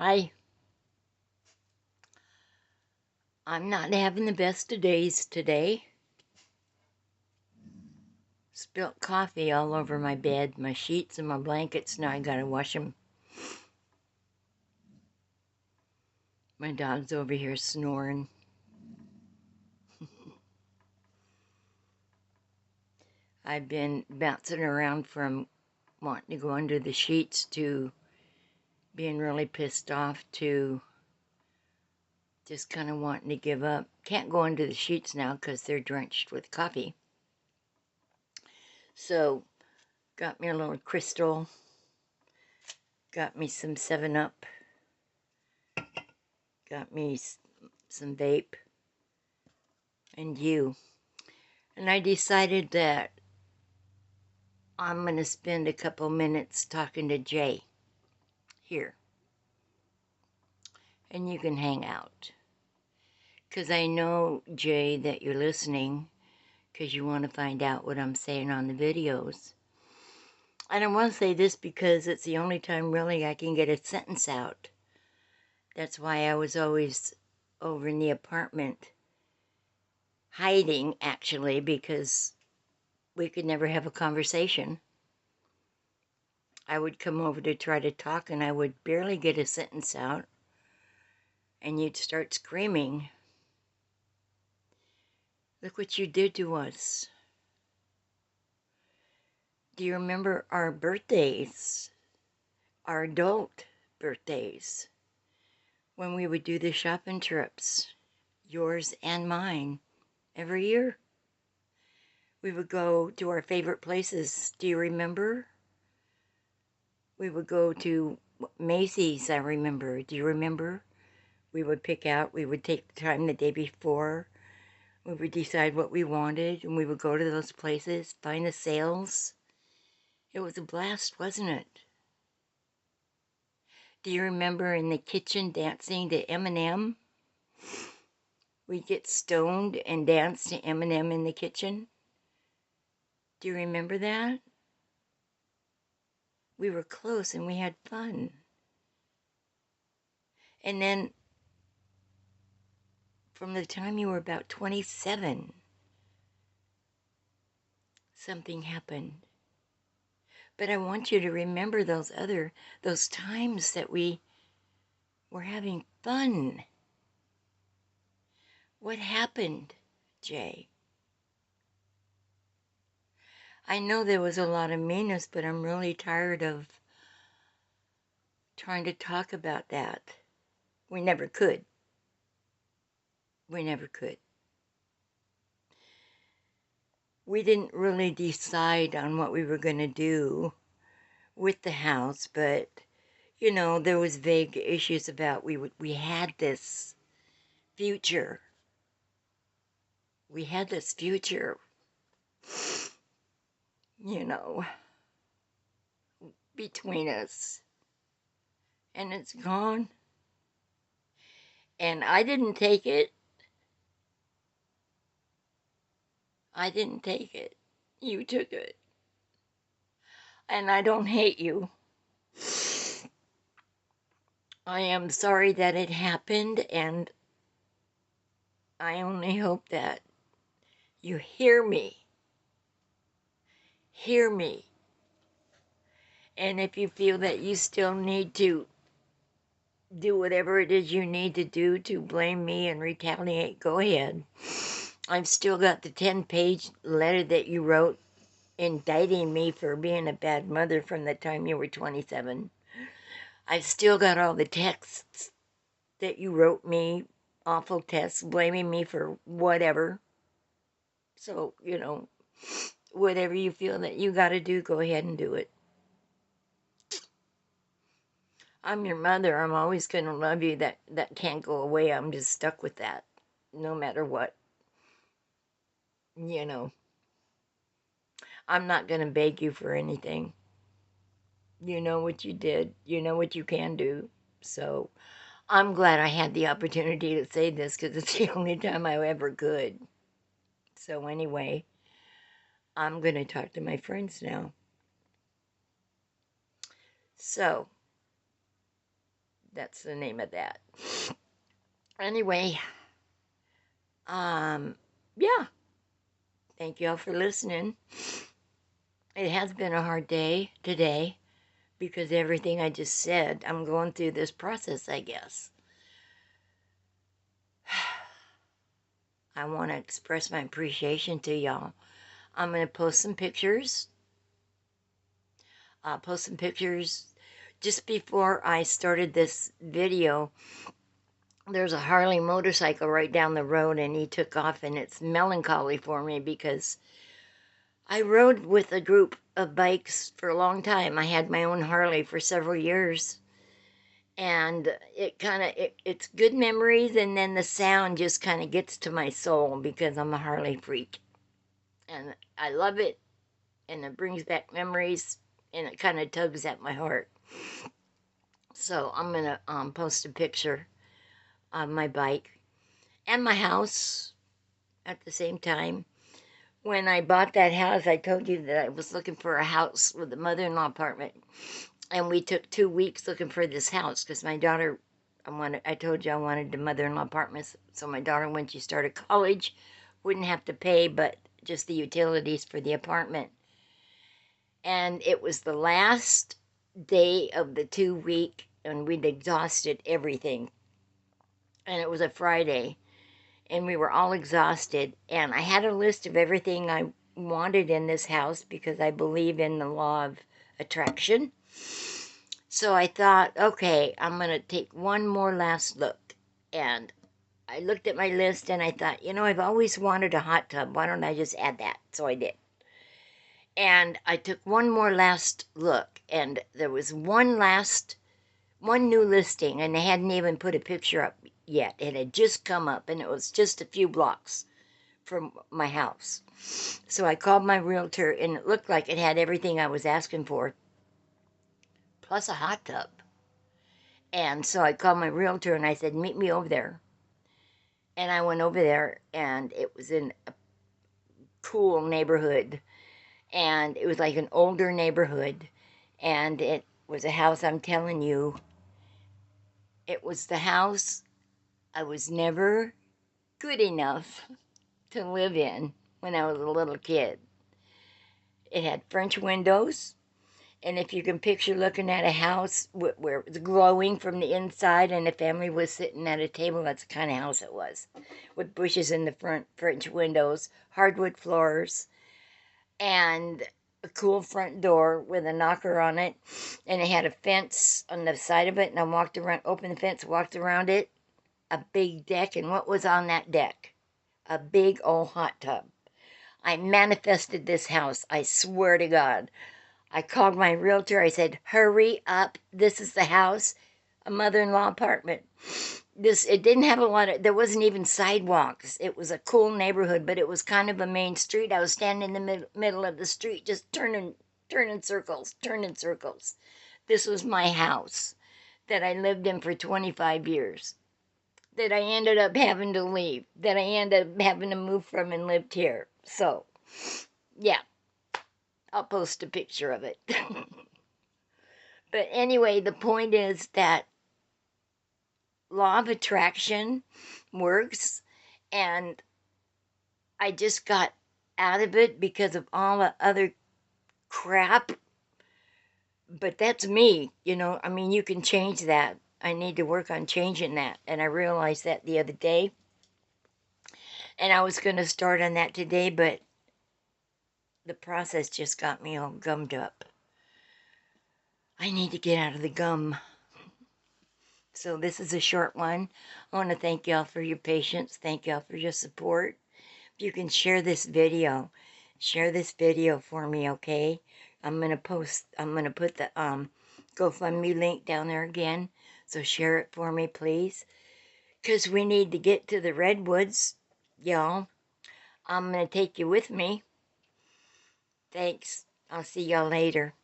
I'm not having the best of days today. Spilt coffee all over my bed, my sheets and my blankets. Now I gotta wash them. My dog's over here snoring. I've been bouncing around from wanting to go under the sheets to being really pissed off to just kind of wanting to give up. Can't go under the sheets now because they're drenched with coffee. So, got me a little Crystal. Got me some 7-Up. Got me some vape. And you. And I decided that I'm going to spend a couple minutes talking to Jay here. And you can hang out. Because I know, Jay, that you're listening because you want to find out what I'm saying on the videos. And I want to say this because it's the only time really I can get a sentence out. That's why I was always over in the apartment hiding, actually, because we could never have a conversation. I would come over to try to talk and I would barely get a sentence out. And you'd start screaming. Look what you did to us. Do you remember our birthdays? Our adult birthdays. When we would do the shopping trips. Yours and mine. Every year. We would go to our favorite places. Do you remember? We would go to Macy's, I remember. Do you remember? We would pick out, we would take the time the day before. We would decide what we wanted, and we would go to those places, find the sales. It was a blast, wasn't it? Do you remember in the kitchen dancing to Eminem? We'd get stoned and dance to Eminem in the kitchen. Do you remember that? We were close and we had fun. And then, from the time you were about 27, something happened. But I want you to remember those times that we were having fun. What happened, Jay? I know there was a lot of meanness, but I'm really tired of trying to talk about that. We never could. We never could. We didn't really decide on what we were going to do with the house, but, you know, there was vague issues about we had this future. We had this future, you know, between us. And it's gone. And I didn't take it. I didn't take it. You took it. And I don't hate you. I am sorry that it happened, and I only hope that you hear me. Hear me. And if you feel that you still need to do whatever it is you need to do to blame me and retaliate, go ahead. I've still got the 10-page letter that you wrote indicting me for being a bad mother from the time you were 27. I've still got all the texts that you wrote me, awful texts, blaming me for whatever. So, you know, whatever you feel that you got to do, go ahead and do it. I'm your mother. I'm always going to love you. That can't go away. I'm just stuck with that, no matter what. You know, I'm not going to beg you for anything. You know what you did. You know what you can do. So I'm glad I had the opportunity to say this because it's the only time I ever could. So anyway, I'm going to talk to my friends now. So, That's the name of that. Anyway, yeah. Thank you all for listening. It has been a hard day today because everything I just said, I'm going through this process, I guess. I want to express my appreciation to y'all. I'm going to post some pictures. Just before I started this video. There's a Harley motorcycle right down the road, and he took off, and it's melancholy for me because I rode with a group of bikes for a long time. I had my own Harley for several years, and it's good memories, and then the sound just kind of gets to my soul because I'm a Harley freak, and I love it, and it brings back memories, and it kind of tugs at my heart. So I'm gonna post a picture of my bike and my house at the same time. When I bought that house, I told you that I was looking for a house with a mother-in-law apartment. And we took 2 weeks looking for this house because my daughter, I told you I wanted the mother-in-law apartment. So my daughter, when she started college, wouldn't have to pay but just the utilities for the apartment. And it was the last day of the 2 week, and we'd exhausted everything. And it was a Friday. And we were all exhausted, and I had a list of everything I wanted in this house because I believe in the law of attraction. So I thought, okay, I'm going to take one more last look. And I looked at my list and I thought, I've always wanted a hot tub. Why don't I just add that? So I did. And I took one more last look, and there was one new listing, and they hadn't even put a picture up yet. It had just come up, and it was just a few blocks from my house. So I called my realtor, and it looked like it had everything I was asking for, plus a hot tub. And so I called my realtor, and I said, meet me over there. And I went over there, and it was in a cool neighborhood, and it was like an older neighborhood, and it was a house, I'm telling you, it was the house I was never good enough to live in when I was a little kid. It had French windows, and if you can picture looking at a house where it was glowing from the inside and the family was sitting at a table, that's the kind of house it was, with bushes in the front, French windows, hardwood floors, and a cool front door with a knocker on it, and it had a fence on the side of it, and I walked around, opened the fence, walked around it, a big deck, and what was on that deck? A big old hot tub. I manifested this house, I swear to God. I called my realtor, I said, hurry up, this is the house, a mother-in-law apartment. It didn't have there wasn't even sidewalks. It was a cool neighborhood, but it was kind of a main street. I was standing in the middle of the street, just turning circles. This was my house that I lived in for 25 years. That I ended up having to leave, that I ended up having to move from and lived here. So, yeah, I'll post a picture of it. But anyway, the point is that law of attraction works, and I just got out of it because of all the other crap. But that's me, you can change that. I need to work on changing that, and I realized that the other day. And I was going to start on that today, but the process just got me all gummed up. I need to get out of the gum. So this is a short one. I want to thank y'all for your patience. Thank y'all for your support. If you can share this video for me, okay? I'm going to put the GoFundMe link down there again. So share it for me, please. Because we need to get to the redwoods, y'all. I'm going to take you with me. Thanks. I'll see y'all later.